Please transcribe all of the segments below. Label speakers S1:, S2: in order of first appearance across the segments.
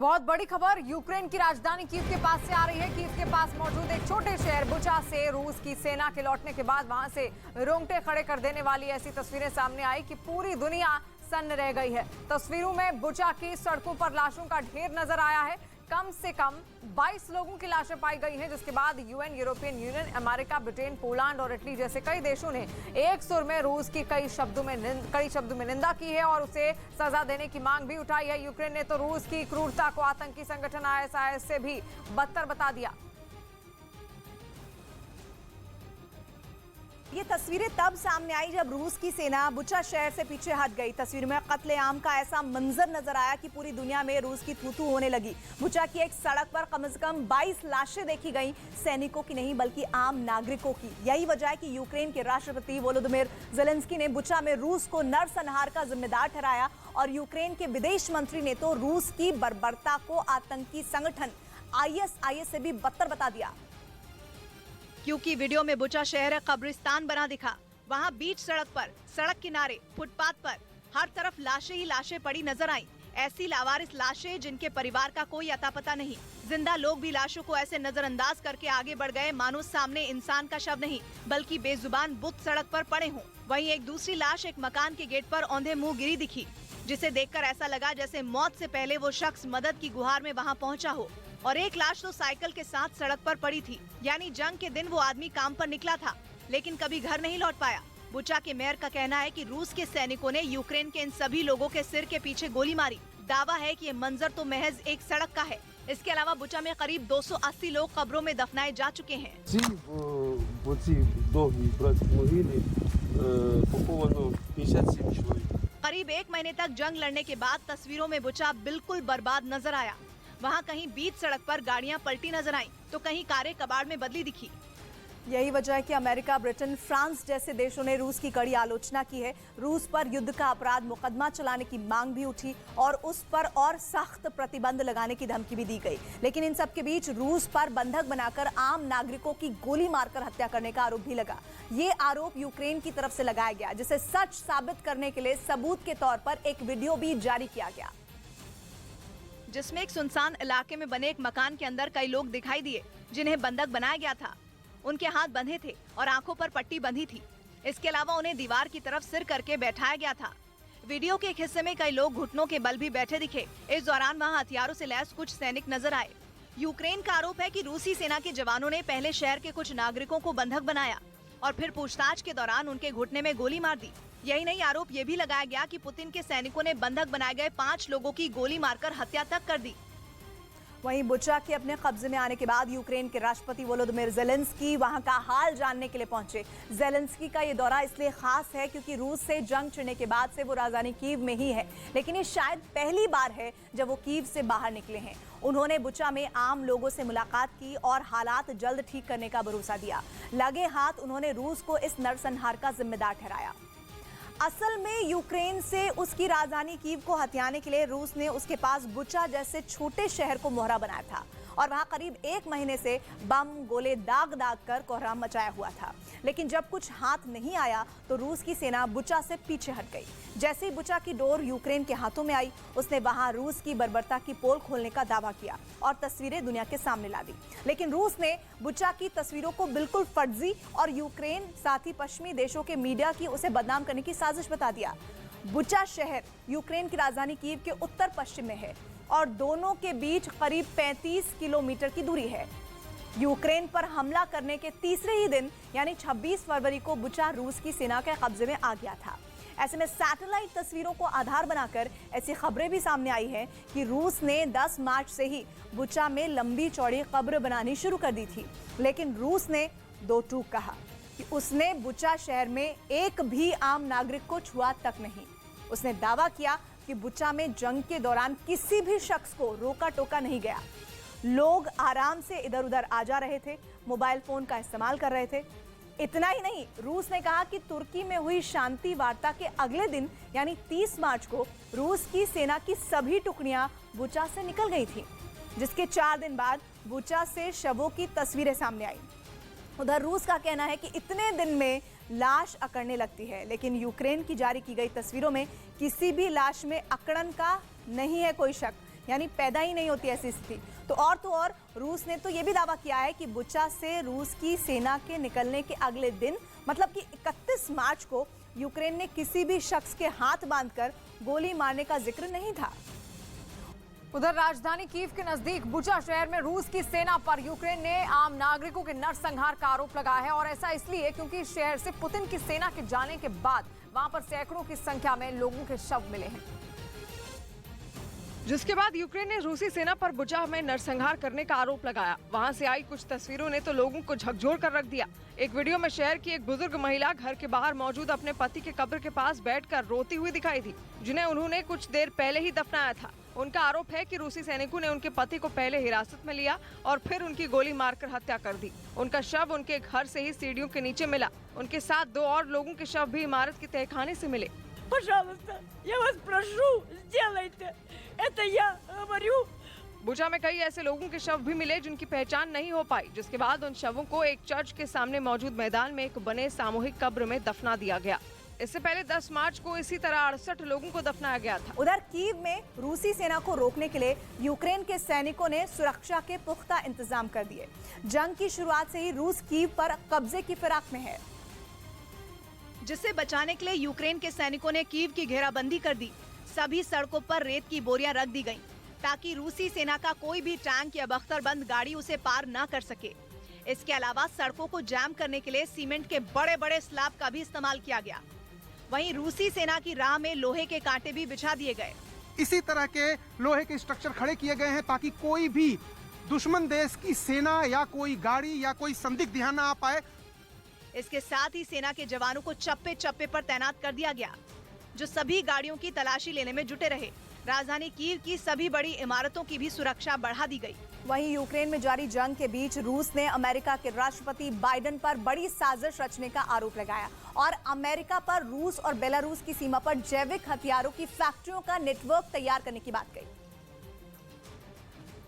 S1: बहुत बड़ी खबर यूक्रेन की राजधानी कीव के पास से आ रही है। कीव के पास मौजूद एक छोटे शहर बुचा से रूस की सेना के लौटने के बाद वहां से रोंगटे खड़े कर देने वाली ऐसी तस्वीरें सामने आई कि पूरी दुनिया सन्न रह गई है। तस्वीरों में बुचा की सड़कों पर लाशों का ढेर नजर आया है। कम से कम 22 लोगों की लाशें पाई गई हैं, जिसके बाद UN, European union, America, Britain, Poland और इटली जैसे कई देशों ने एक सुर में रूस की कई शब्दों में निंदा की है और उसे सजा देने की मांग भी उठाई है। यूक्रेन ने तो रूस की क्रूरता को आतंकी संगठन आईएसआईएस से भी बदतर बता दिया।
S2: ये तस्वीरें तब सामने आई जब रूस की सेना बुचा शहर से पीछे हट गई। तस्वीर में कत्लेआम का ऐसा मंजर नजर आया कि पूरी दुनिया में रूस की थू-थू होने लगी। बुचा की एक सड़क पर कम से कम 22 लाशें देखी गई, सैनिकों की नहीं बल्कि आम नागरिकों की। यही वजह है कि यूक्रेन के राष्ट्रपति वोलोदिमीर ज़ेलेंस्की ने बुचा में रूस को नरसंहार का जिम्मेदार ठहराया और यूक्रेन के विदेश मंत्री ने तो रूस की बर्बरता को आतंकी संगठन आईएसआईएस से भी बदतर बता दिया।
S3: क्योंकि वीडियो में बुचा शहर कब्रिस्तान बना दिखा। वहाँ बीच सड़क पर, सड़क किनारे, फुटपाथ पर हर तरफ लाशें ही लाशें पड़ी नजर आईं। ऐसी लावारिस लाशें जिनके परिवार का कोई अता पता नहीं। जिंदा लोग भी लाशों को ऐसे नजरअंदाज करके आगे बढ़ गए मानो सामने इंसान का शव नहीं बल्कि बेजुबान बुत सड़क पर पड़े हों। वहीं एक दूसरी लाश एक मकान के गेट पर औंधे मुंह गिरी दिखी, जिसे देखकर ऐसा लगा जैसे मौत से पहले वो शख्स मदद की गुहार में वहाँ पहुँचा हो। और एक लाश तो साइकिल के साथ सड़क पर पड़ी थी, यानी जंग के दिन वो आदमी काम पर निकला था लेकिन कभी घर नहीं लौट पाया। बुचा के मेयर का कहना है कि रूस के सैनिकों ने यूक्रेन के इन सभी लोगों के सिर के पीछे गोली मारी। दावा है कि ये मंजर तो महज एक सड़क का है। इसके अलावा बुचा में करीब 280 लोग कब्रों में दफनाए जा चुके हैं। करीब 1 महीने तक जंग लड़ने के बाद तस्वीरों में बुचा बिल्कुल बर्बाद नजर आया। वहाँ कहीं बीच सड़क पर गाड़ियाँ पलटी नजर आईं, तो कहीं कारें कबाड़ में बदली दिखी।
S2: यही वजह है कि अमेरिका, ब्रिटेन, फ्रांस जैसे देशों ने रूस की कड़ी आलोचना की है। रूस पर युद्ध का अपराध मुकदमा चलाने की मांग भी उठी और उस पर और सख्त प्रतिबंध लगाने की धमकी भी दी गई। लेकिन इन सब के बीच रूस पर बंधक बनाकर आम नागरिकों की गोली मारकर हत्या करने का आरोप भी लगा। ये आरोप यूक्रेन की तरफ से लगाया गया, जिसे सच साबित करने के लिए सबूत के तौर पर एक वीडियो भी जारी किया गया,
S3: जिसमें एक सुनसान इलाके में बने एक मकान के अंदर कई लोग दिखाई दिए जिन्हें बंधक बनाया गया था। उनके हाथ बंधे थे और आंखों पर पट्टी बंधी थी। इसके अलावा उन्हें दीवार की तरफ सिर करके बैठाया गया था। वीडियो के एक हिस्से में कई लोग घुटनों के बल भी बैठे दिखे। इस दौरान वहां हथियारों से लैस कुछ सैनिक नजर आए। यूक्रेन का आरोप है कि रूसी सेना के जवानों ने पहले शहर के कुछ नागरिकों को बंधक बनाया और फिर पूछताछ के दौरान उनके घुटने में गोली मार दी। यही नहीं, आरोप ये भी लगाया गया कि पुतिन के सैनिकों ने बंधक बनाए गए 5 लोगों की गोली मारकर हत्या तक कर दी।
S2: वहीं बुचा के अपने कब्जे में आने के बाद यूक्रेन के राष्ट्रपति वोलोदिमीर ज़ेलेंस्की वहां का हाल जानने के लिए पहुंचे। ज़ेलेंस्की का ये दौरा इसलिए खास है क्योंकि रूस से जंग छिड़ने के बाद से वो राजधानी कीव में ही है, लेकिन ये शायद पहली बार है जब वो कीव से बाहर निकले हैं। उन्होंने बुचा में आम लोगों से मुलाकात की और हालात जल्द ठीक करने का भरोसा दिया। लगे हाथ उन्होंने रूस को इस नरसंहार का जिम्मेदार ठहराया। असल में यूक्रेन से उसकी राजधानी कीव को हथियाने के लिए रूस ने उसके पास बुचा जैसे छोटे शहर को मोहरा बनाया था और वहां करीब 1 महीने से बम गोले दाग दाग कर कोहराम मचाया हुआ था। लेकिन जब कुछ हाथ नहीं आया तो रूस की सेना बुचा से पीछे हट गई। जैसे ही बुचा की डोर यूक्रेन के हाथों में आई, उसने वहां रूस की बर्बरता की पोल खोलने का दावा किया और तस्वीरें दुनिया के सामने ला दी। लेकिन रूस ने बुचा की तस्वीरों को बिल्कुल फर्जी और यूक्रेन साथ ही पश्चिमी देशों के मीडिया की उसे बदनाम करने की साजिश बता दिया। बुचा शहर यूक्रेन की राजधानी कीव के उत्तर पश्चिम में है और दोनों के बीच करीब 35 किलोमीटर की दूरी है। यूक्रेन पर हमला करने के तीसरे ही दिन यानी 26 फरवरी को बुचा रूस की सेना के कब्जे में आ गया था। ऐसे में सैटेलाइट तस्वीरों को आधार बनाकर ऐसी खबरें भी सामने आई हैं कि रूस ने 10 मार्च से ही बुचा में लंबी चौड़ी कब्र बनानी शुरू कर दी थी। लेकिन रूस ने दो टूक कहा कि उसने बुचा शहर में एक भी आम नागरिक को छुआ तक नहीं। उसने दावा किया कि बुचा में जंग के दौरान किसी भी शख्स को रोका टोका नहीं गया। लोग आराम से इधर उधर आ जा रहे थे, मोबाइल फोन का इस्तेमाल कर रहे थे। इतना ही नहीं, रूस ने कहा कि तुर्की में हुई शांति वार्ता के अगले दिन यानी 30 मार्च को रूस की सेना की सभी टुकड़ियां बुचा से निकल गई थी, जिसके 4 दिन बाद बुचा से शवों की तस्वीरें सामने आई। उधर रूस का कहना है कि इतने दिन में लाश अकड़ने लगती है, लेकिन यूक्रेन की जारी की गई तस्वीरों में किसी भी लाश में अकड़न का नहीं है कोई शक। यानी पैदा ही नहीं होती ऐसी स्थिति। तो और रूस ने तो ये भी दावा किया है कि बुचा से रूस की सेना के निकलने के अगले दिन मतलब कि 31 मार्च को यूक्रेन ने किसी भी शख्स के हाथ बांधकर गोली मारने का जिक्र नहीं था।
S1: उधर राजधानी कीव के नजदीक बुचा शहर में रूस की सेना पर यूक्रेन ने आम नागरिकों के नरसंहार का आरोप लगाया है और ऐसा इसलिए क्योंकि इस शहर से पुतिन की सेना के जाने के बाद वहां पर सैकड़ों की संख्या में लोगों के शव मिले हैं, जिसके बाद यूक्रेन ने रूसी सेना पर बुचा में नरसंहार करने का आरोप लगाया। वहां से आई कुछ तस्वीरों ने तो लोगों को झकझोर कर रख दिया। एक वीडियो में शहर की एक बुजुर्ग महिला घर के बाहर मौजूद अपने पति के कब्र के पास बैठकर रोती हुई दिखाई दी, जिन्हें उन्होंने कुछ देर पहले ही दफनाया था। उनका आरोप है कि रूसी सैनिकों ने उनके पति को पहले हिरासत में लिया और फिर उनकी गोली मारकर हत्या कर दी। उनका शव उनके घर से ही सीढ़ियों के नीचे मिला। उनके साथ 2 और लोगों के शव भी इमारत के तहखाने से मिले।
S4: Пожалуйста, я вас прошу, сделайте. Это я говорю.
S1: बुचा में कई ऐसे लोगों के शव भी मिले जिनकी पहचान नहीं हो पाई, जिसके बाद उन शवों को एक चर्च के सामने मौजूद मैदान में एक बने सामूहिक कब्र में दफना दिया गया। इससे पहले 10 मार्च को इसी तरह 68 लोगों को दफनाया गया था।
S2: उधर कीव में रूसी सेना को रोकने के लिए यूक्रेन के सैनिकों ने सुरक्षा के पुख्ता इंतजाम कर दिए। जंग की शुरुआत से ही रूस कीव पर कब्जे की फिराक में है,
S3: जिसे बचाने के लिए यूक्रेन के सैनिकों ने कीव की घेराबंदी कर दी। सभी सड़कों पर रेत की बोरियां रख दी गईं, ताकि रूसी सेना का कोई भी टैंक या बख्तरबंद गाड़ी उसे पार न कर सके। इसके अलावा सड़कों को जाम करने के लिए सीमेंट के बड़े बड़े स्लैब का भी इस्तेमाल किया गया। वहीं रूसी सेना की राह में लोहे के कांटे भी बिछा दिए गए।
S5: इसी तरह के लोहे के स्ट्रक्चर खड़े किए गए हैं ताकि कोई भी दुश्मन देश की सेना या कोई गाड़ी या कोई संदिग्ध यहाँ न आ पाए।
S3: इसके साथ ही सेना के जवानों को चप्पे चप्पे पर तैनात कर दिया गया, जो सभी गाड़ियों की तलाशी लेने में जुटे रहे। राजधानी कीव की सभी बड़ी इमारतों की भी सुरक्षा बढ़ा दी गई।
S2: वहीं यूक्रेन में जारी जंग के बीच रूस ने अमेरिका के राष्ट्रपति बाइडेन पर बड़ी साजिश रचने का आरोप लगाया और अमेरिका पर रूस और बेलारूस की सीमा पर जैविक हथियारों की फैक्ट्रियों का नेटवर्क तैयार करने की बात कही,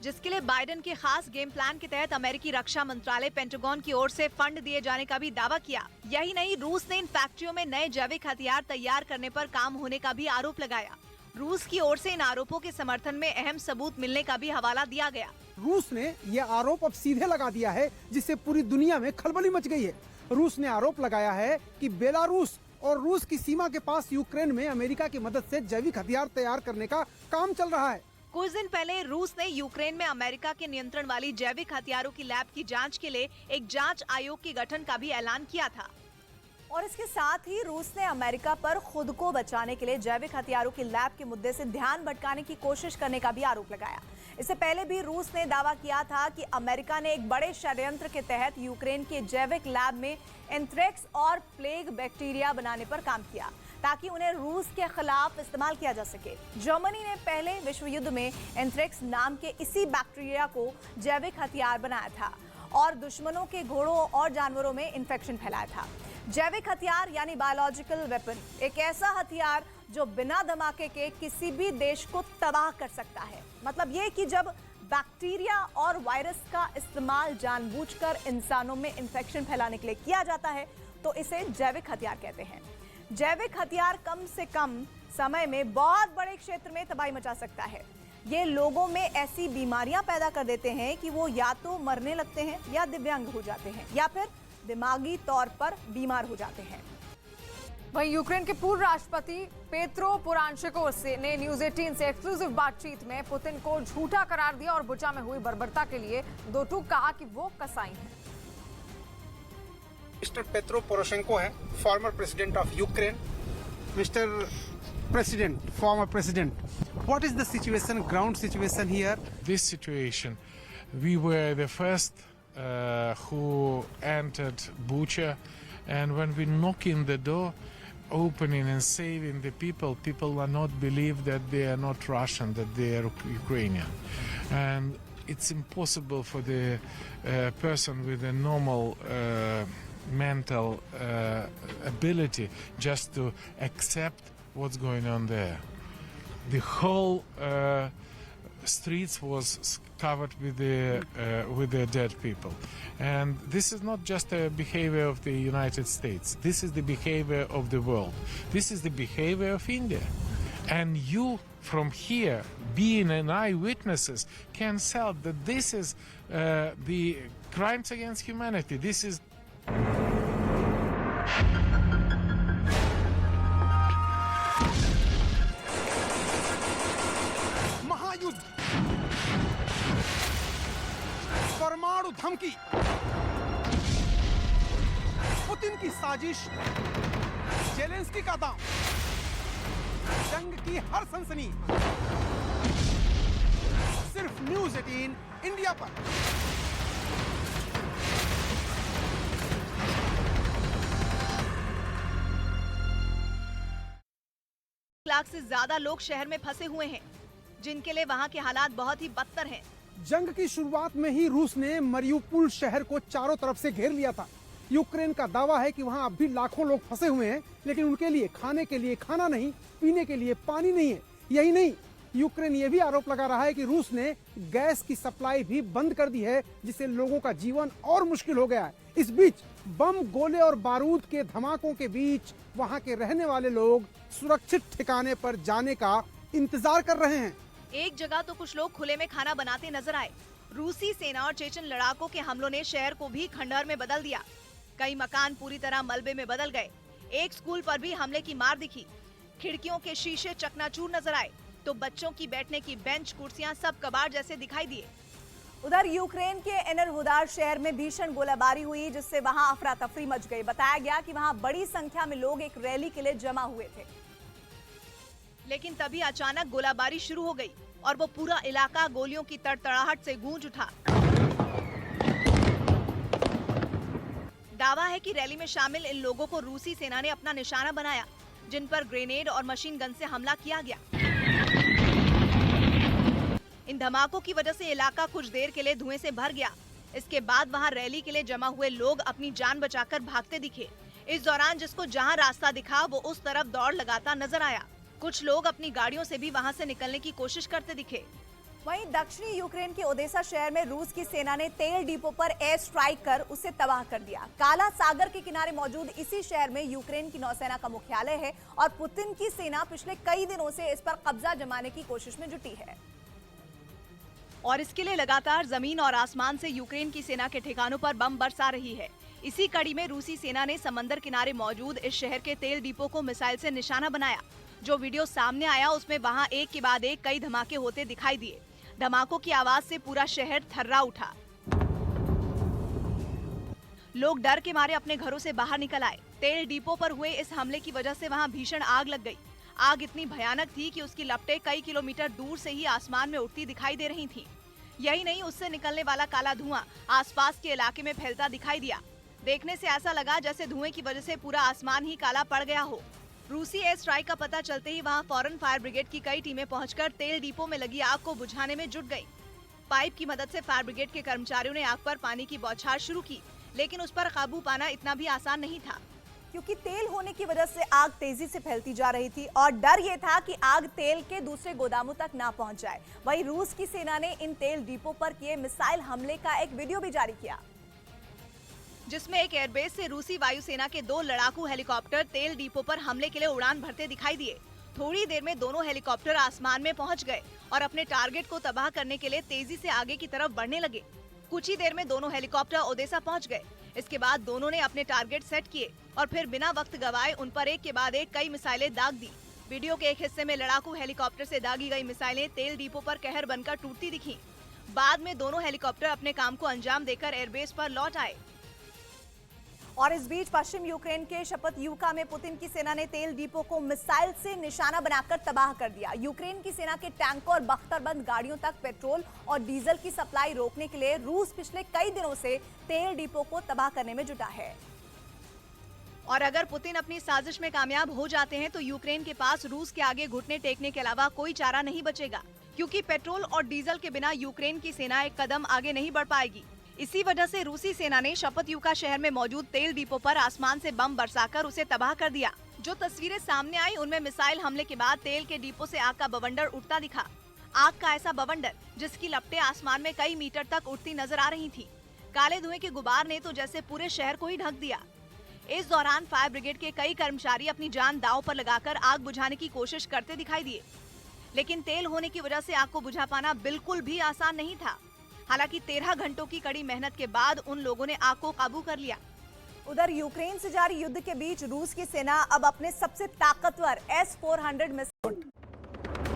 S3: जिसके लिए बाइडेन के खास गेम प्लान के तहत अमेरिकी रक्षा मंत्रालय पेंटागन की ओर से फंड दिए जाने का भी दावा किया। यही नहीं, रूस ने इन फैक्ट्रियों में नए जैविक हथियार तैयार करने पर काम होने का भी आरोप लगाया। रूस की ओर से इन आरोपों के समर्थन में अहम सबूत मिलने का भी हवाला दिया गया।
S5: रूस ने यह आरोप अब सीधे लगा दिया है, जिससे पूरी दुनिया में खलबली मच गई है। रूस ने आरोप लगाया है कि बेलारूस और रूस की सीमा के पास यूक्रेन में अमेरिका की मदद से जैविक हथियार तैयार करने का काम चल रहा है।
S3: कुछ दिन पहले रूस ने यूक्रेन में अमेरिका के नियंत्रण वाली जैविक हथियारों की लैब की जांच के लिए एक जांच आयोग के गठन का भी ऐलान किया था।
S2: और इसके साथ ही रूस ने अमेरिका पर खुद को बचाने के लिए जैविक हथियारों की लैब के मुद्दे से ध्यान भटकाने की कोशिश करने का भी आरोप लगाया। इससे पहले भी रूस ने दावा किया था कि अमेरिका ने एक बड़े षड्यंत्र के तहत यूक्रेन के जैविक लैब में एंथ्रेक्स और प्लेग बैक्टीरिया बनाने पर काम किया, ताकि उन्हें रूस के खिलाफ इस्तेमाल किया जा सके। जर्मनी ने पहले विश्व युद्ध में एंथ्रेक्स नाम के इसी बैक्टीरिया को जैविक हथियार बनाया था और दुश्मनों के घोड़ों और जानवरों में इन्फेक्शन फैलाया था। जैविक हथियार यानी बायोलॉजिकल वेपन एक ऐसा हथियार जो बिना धमाके के किसी भी देश को तबाह कर सकता है। मतलब ये कि जब बैक्टीरिया और वायरस का इस्तेमाल जानबूझकर इंसानों में इन्फेक्शन फैलाने के लिए किया जाता है तो इसे जैविक हथियार कहते हैं। जैविक हथियार कम से कम समय में बहुत बड़े क्षेत्र में तबाही मचा सकता है। ये लोगों में ऐसी बीमारियां पैदा कर देते हैं कि वो या तो मरने लगते हैं या दिव्यांग हो जाते हैं या फिर दिमागी तौर पर बीमार हो जाते हैं।
S1: वहीं यूक्रेन के पूर्व राष्ट्रपति पेत्रो पोरोशेंको ने न्यूज 18 से एक्सक्लूसिव बातचीत में पुतिन को झूठा करार दिया और बुचा में हुई बर्बरता के लिए दो टूक कहा कि वो कसाई हैं।
S5: मिस्टर पेत्रो पोरोशेंको है, former president of Ukraine. Mister president, former president, what is the situation, ground situation here?
S6: This situation, we were the first who entered Bucha, and when we knock in the door, opening and saving the people, people will not believe that they are not Russian, that they are Ukrainian. And it's impossible for the person with a normal mental ability just to accept what's going on there. The whole streets was covered with the dead people, and this is not just a behavior of the United States. This is the behavior of the world. This is the behavior of India, And you from here, being an eyewitnesses, can tell that this is the crimes against humanity. This is
S5: महायुद्ध, परमाणु धमकी, Putin की साजिश, Zelensky का दांव, जंग की हर सनसनी सिर्फ न्यूज़ 18 इंडिया पर।
S3: लाख से ज्यादा लोग शहर में फंसे हुए हैं, जिनके लिए वहाँ के हालात बहुत ही बदतर हैं।
S5: जंग की शुरुआत में ही रूस ने मरियुपोल शहर को चारों तरफ से घेर लिया था। यूक्रेन का दावा है कि वहां अब भी लाखों लोग फंसे हुए हैं, लेकिन उनके लिए खाने के लिए खाना नहीं, पीने के लिए पानी नहीं है। यही नहीं, यूक्रेन ये भी आरोप लगा रहा है कि रूस ने गैस की सप्लाई भी बंद कर दी है, जिससे लोगों का जीवन और मुश्किल हो गया है। इस बीच बम, गोले और बारूद के धमाकों के बीच वहां के रहने वाले लोग सुरक्षित ठिकाने पर जाने का इंतजार कर रहे हैं।
S3: एक जगह तो कुछ लोग खुले में खाना बनाते नजर आए। रूसी सेना और चेचन लड़ाकों के हमलों ने शहर को भी खंडहर में बदल दिया। कई मकान पूरी तरह मलबे में बदल गए। एक स्कूल पर भी हमले की मार दिखी। खिड़कियों के शीशे चकनाचूर नजर आए, तो बच्चों की बैठने की बेंच, कुर्सियां सब कबाड़ जैसे दिखाई दिए।
S2: उधर यूक्रेन के एनरहुदार शहर में भीषण गोलाबारी हुई, जिससे वहां अफरा तफरी मच गई। बताया गया कि वहां बड़ी संख्या में लोग एक रैली के लिए जमा हुए थे,
S3: लेकिन तभी अचानक गोलाबारी शुरू हो गई और वो पूरा इलाका गोलियों की तड़तड़ाहट से गूंज उठा। दावा है कि रैली में शामिल इन लोगों को रूसी सेना ने अपना निशाना बनाया, जिन पर ग्रेनेड और मशीन गन से हमला किया गया। इन धमाकों की वजह से इलाका कुछ देर के लिए धुएं से भर गया। इसके बाद वहां रैली के लिए जमा हुए लोग अपनी जान बचाकर भागते दिखे। इस दौरान जिसको जहां रास्ता दिखा वो उस तरफ दौड़ लगाता नजर आया। कुछ लोग अपनी गाड़ियों से भी वहां से निकलने की कोशिश करते दिखे।
S2: वहीं दक्षिणी यूक्रेन के ओदेसा शहर में रूस की सेना ने तेल डिपो पर एयर स्ट्राइक कर उसे तबाह कर दिया। काला सागर के किनारे मौजूद इसी शहर में यूक्रेन की नौसेना का मुख्यालय है और पुतिन की सेना पिछले कई दिनों से इस पर कब्जा जमाने की कोशिश में जुटी है।
S3: और इसके लिए लगातार जमीन और आसमान से यूक्रेन की सेना के ठिकानों पर बम बरसा रही है। इसी कड़ी में रूसी सेना ने समंदर किनारे मौजूद इस शहर के तेल डिपो को मिसाइल से निशाना बनाया। जो वीडियो सामने आया उसमें वहां एक के बाद एक कई धमाके होते दिखाई दिए। धमाकों की आवाज से पूरा शहर थर्रा उठा। लोग डर के मारे अपने घरों से बाहर निकल आए। तेल डिपो पर हुए इस हमले की वजह से वहां भीषण आग लग गई। आग इतनी भयानक थी कि उसकी लपटें कई किलोमीटर दूर से ही आसमान में उड़ती दिखाई दे रही थीं। यही नहीं, उससे निकलने वाला काला धुआं आसपास के इलाके में फैलता दिखाई दिया। देखने से ऐसा लगा जैसे धुएं की वजह से पूरा आसमान ही काला पड़ गया हो। रूसी एयर स्ट्राइक का पता चलते ही वहां फौरन फायर ब्रिगेड की कई टीमें पहुंचकर तेल डिपो में लगी आग को बुझाने में जुट गईं। पाइप की मदद से फायर ब्रिगेड के कर्मचारियों ने आग पर पानी की बौछार शुरू की, लेकिन उस पर काबू पाना इतना भी आसान नहीं था,
S2: क्योंकि तेल होने की वजह से आग तेजी से फैलती जा रही थी और डर ये था कि आग तेल के दूसरे गोदामों तक ना पहुंच जाए। वहीं रूस की सेना ने इन तेल डिपो पर किए मिसाइल हमले का एक वीडियो भी जारी किया,
S3: जिसमें एक एयरबेस से रूसी वायुसेना के 2 लड़ाकू हेलीकॉप्टर तेल डिपो पर हमले के लिए उड़ान भरते दिखाई दिए। थोड़ी देर में दोनों हेलीकॉप्टर आसमान में पहुंच गए और अपने टारगेट को तबाह करने के लिए तेजी से आगे की तरफ बढ़ने लगे। कुछ ही देर में दोनों हेलीकॉप्टर ओदेसा पहुंच गए। इसके बाद दोनों ने अपने टारगेट सेट किए और फिर बिना वक्त गवाए उन पर एक के बाद एक कई मिसाइलें दाग दी। वीडियो के एक हिस्से में लड़ाकू हेलीकॉप्टर से दागी गई मिसाइलें तेल डिपो पर कहर बनकर टूटती दिखी। बाद में दोनों हेलीकॉप्टर अपने काम को अंजाम देकर एयरबेस पर लौट आए।
S2: और इस बीच पश्चिम यूक्रेन के शपथयूका में पुतिन की सेना ने तेल डिपो को मिसाइल से निशाना बनाकर तबाह कर दिया। यूक्रेन की सेना के टैंकों और बख्तरबंद गाड़ियों तक पेट्रोल और डीजल की सप्लाई रोकने के लिए रूस पिछले कई दिनों से तेल डिपो को तबाह करने में जुटा है।
S3: और अगर पुतिन अपनी साजिश में कामयाब हो जाते हैं तो यूक्रेन के पास रूस के आगे घुटने टेकने के अलावा कोई चारा नहीं बचेगा, क्योंकि पेट्रोल और डीजल के बिना यूक्रेन की सेना एक कदम आगे नहीं बढ़ पाएगी। इसी वजह से रूसी सेना ने शपथयूका शहर में मौजूद तेल डिपो पर आसमान से बम बरसाकर उसे तबाह कर दिया। जो तस्वीरें सामने आई उनमें मिसाइल हमले के बाद तेल के डिपो से आग का बवंडर उठता दिखा। आग का ऐसा बवंडर जिसकी लपटें आसमान में कई मीटर तक उड़ती नजर आ रही थी। काले धुएं के गुबार ने तो जैसे पूरे शहर को ही ढक दिया। इस दौरान फायर ब्रिगेड के कई कर्मचारी अपनी जान दांव पर लगाकर आग बुझाने की कोशिश करते दिखाई दिए, लेकिन तेल होने की वजह से आग को बुझा पाना बिल्कुल भी आसान नहीं था। हालांकि 13 घंटों की कड़ी मेहनत के बाद उन लोगों ने आग को काबू कर लिया।
S2: उधर यूक्रेन से जारी युद्ध के बीच रूस की सेना अब अपने सबसे ताकतवर S-400 मिसाइल